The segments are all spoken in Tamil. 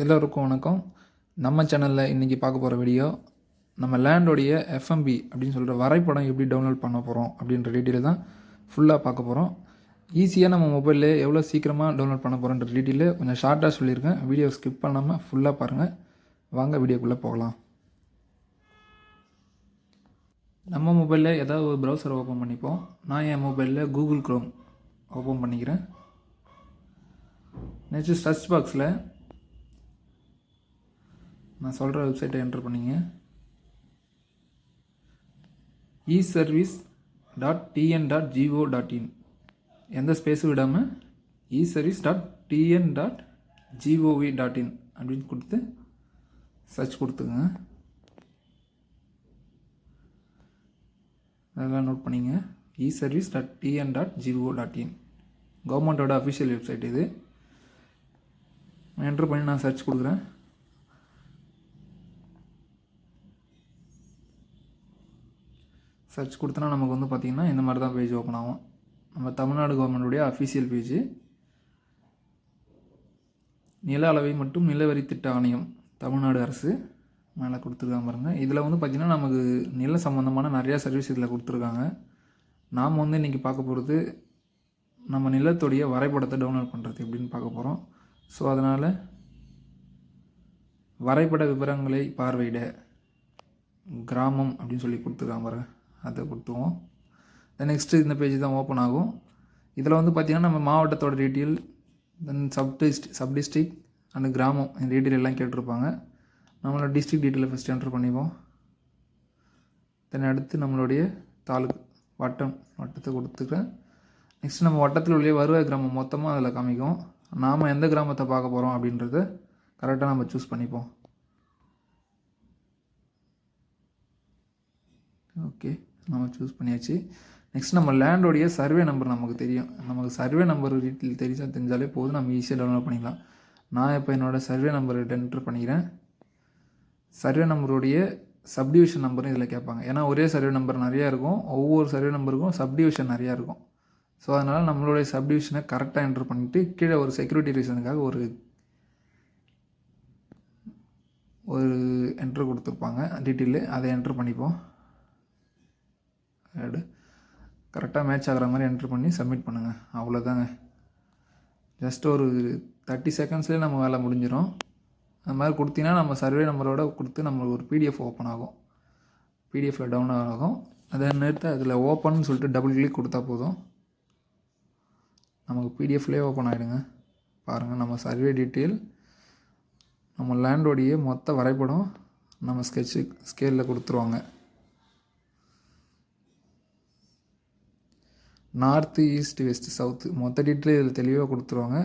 எல்லோருக்கும் வணக்கம். நம்ம சேனலில் இன்றைக்கி பார்க்க போகிற வீடியோ நம்ம லேண்டோடைய எஃப்எம்பி அப்படின்னு சொல்கிற வரைபடம் எப்படி டவுன்லோட் பண்ண போகிறோம் அப்படின்ற டீட்டெயில் தான் ஃபுல்லாக பார்க்க போகிறோம். ஈஸியாக நம்ம மொபைலில் எவ்வளோ சீக்கிரமாக டவுன்லோட் பண்ண போகிறோன்ற டீட்டெயில் கொஞ்சம் ஷார்ட்டாக சொல்லியிருக்கேன். வீடியோ ஸ்கிப் பண்ணாமல் ஃபுல்லாக பாருங்கள். வாங்க வீடியோக்குள்ளே போகலாம். நம்ம மொபைலில் ஏதாவது ஒரு ப்ரௌசர் ஓப்பன் பண்ணிப்போம். நான் என் மொபைலில் கூகுள் க்ரோம் ஓப்பன் பண்ணிக்கிறேன். நெக்ஸ்ட்டு சர்ச் பாக்ஸில் நான் சொல்கிற வெப்சைட்டை என்டர் பண்ணிங்க. eservice.tn.go.in எந்த ஸ்பேஸும் விடாமல் eservice.tn.gov.in அப்படின்னு கொடுத்து சர்ச் கொடுத்துங்க. அதெல்லாம் நோட் பண்ணிங்க. eservice.tn.gov.in கவர்மெண்ட்டோட அஃபிஷியல் வெப்சைட் இது. என்டர் பண்ணி நான் சர்ச் கொடுக்குறேன். சர்ச் கொடுத்தனா நமக்கு வந்து பார்த்திங்கன்னா இந்த மாதிரி தான் பேஜ் ஓப்பன் ஆகும். நம்ம தமிழ்நாடு கவர்மெண்ட்டுடைய அஃபிஷியல் பேஜ். நில அளவை மற்றும் நிலவரி திட்ட ஆணையம் தமிழ்நாடு அரசு மேலே கொடுத்துருக்காங்க பாருங்கள். இதில் வந்து பார்த்திங்கன்னா நமக்கு நில சம்மந்தமான நிறையா சர்வீஸ் இதில் கொடுத்துருக்காங்க. நாம் வந்து இன்றைக்கி பார்க்க போகிறது நம்ம நிலத்துடைய வரைபடத்தை டவுன்லோட் பண்ணுறது எப்படின்னு பார்க்க போகிறோம். ஸோ அதனால் வரைபட விவரங்களை பார்வையிட கிராமம் அப்படின்னு சொல்லி கொடுத்துருக்காங்க பாருங்கள். அதை கொடுத்துவோம். நெக்ஸ்ட்டு இந்த பேஜ் தான் ஓப்பன் ஆகும். இதில் வந்து பார்த்திங்கன்னா நம்ம மாவட்டத்தோட detail, then sub district and கிராமம் இந்த டீட்டெயில் எல்லாம் கேட்டிருப்பாங்க. நம்மளோட டிஸ்ட்ரிக்ட் டீட்டெயிலை ஃபஸ்ட் என்டர் பண்ணிப்போம். தென் அடுத்து நம்மளுடைய தாலுக்கு வட்டத்தை கொடுத்துக்கிறேன். நெக்ஸ்ட் நம்ம வட்டத்தில் உள்ள வருவாய் கிராமம் மொத்தமாக அதில் காமிக்கும். நாம் எந்த கிராமத்தை பார்க்க போகிறோம் அப்படின்றத கரெக்டாக நம்ம சூஸ் பண்ணிப்போம். ஓகே, நம்ம சூஸ் பண்ணியாச்சு. நெக்ஸ்ட் நம்ம லேண்டோடைய சர்வே நம்பர் நமக்கு தெரியும். நமக்கு சர்வே நம்பர் டீட்டெயில் தெரிஞ்சாலே போதும், நம்ம ஈஸியாக டவுன்லோட் பண்ணிக்கலாம். நான் இப்போ என்னோடய சர்வே நம்பர் என்டர் பண்ணிக்கிறேன். சர்வே நம்பருடைய சப்டிவிஷன் நம்பரும் இதில் கேட்பாங்க. ஏன்னா ஒரே சர்வே நம்பர் நிறையா இருக்கும், ஒவ்வொரு சர்வே நம்பருக்கும் சப்டிவிஷன் நிறையா இருக்கும். ஸோ அதனால் நம்மளுடைய சப்டிவிஷனை கரெக்டாக என்டர் பண்ணிவிட்டு கீழே ஒரு செக்யூரிட்டி ரீசனுக்காக ஒரு என்ட்ரு கொடுத்துருப்பாங்க டீட்டெயிலு, அதை என்ட்ரு பண்ணிப்போம். கரெக்டாக மேட்ச் ஆகிற மாதிரி என்ட்ரு பண்ணி சப்மிட் பண்ணுங்கள். அவ்வளோதாங்க. ஜஸ்ட் ஒரு 30 செகண்ட்ஸ்லேயே நம்ம வேலை முடிஞ்சிடும். அந்த மாதிரி கொடுத்தீங்கன்னா நம்ம சர்வே நம்பரோட கொடுத்து நம்மளுக்கு ஒரு பிடிஎஃப் ஓப்பன் ஆகும். பிடிஎஃப்பில் டவுன் ஆகும். அதை நிறுத்த அதில் ஓப்பன் சொல்லிட்டு டபுள் கிளிக் கொடுத்தா போதும், நமக்கு பிடிஎஃப்லேயே ஓப்பன் ஆகிடுங்க. பாருங்கள், நம்ம சர்வே டீட்டெயில், நம்ம லேண்டோடைய மொத்த வரைபடம் நம்ம ஸ்கேலில் கொடுத்துருவாங்க. நார்த்து, ஈஸ்ட், வெஸ்ட்டு, சவுத்து மொத்த டீட்டெயில் இதில் தெளிவாக கொடுத்துருவாங்க.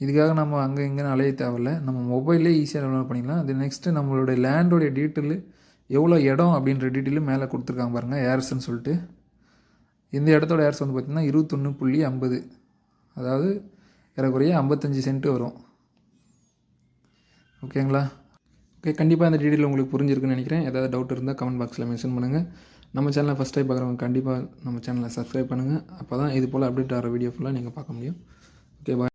இதுக்காக நம்ம அங்கே இங்கேன்னு அலைய தேவையில்லை, நம்ம மொபைல்லே ஈஸியாக டவுன்லோட் பண்ணிக்கலாம். அது நெக்ஸ்ட்டு நம்மளுடைய லேண்டோடைய டீட்டெயில் எவ்வளோ இடம் அப்படின்ற டீட்டெயிலும் மேலே கொடுத்துருக்காங்க பாருங்கள். ஏர்ஸ்ன்னு சொல்லிட்டு இந்த இடத்தோட ஏர்ஸ் வந்து பார்த்திங்கன்னா 21.50, அதாவது ஏறக்குறைய 55 சென்ட் வரும். ஓகேங்களா? ஓகே, கண்டிப்பாக இந்த டீட்டெயில் உங்களுக்கு புரிஞ்சிருக்குன்னு நினைக்கிறேன். ஏதாவது டவுட் இருந்தால் கமெண்ட் பாக்ஸில் மென்ஷன் பண்ணுங்கள். நம்ம சேனலை ஃபஸ்ட் டைம் பார்க்குறவங்க கண்டிப்பாக நம்ம சேனலை சப்ஸ்கிரைப் பண்ணுங்கள். அப்போ தான் இது போல் அப்டேட் ஆகிற வீடியோ ஃபுல்லாக நீங்கள் பார்க்க முடியும். ஓகே, பாய்.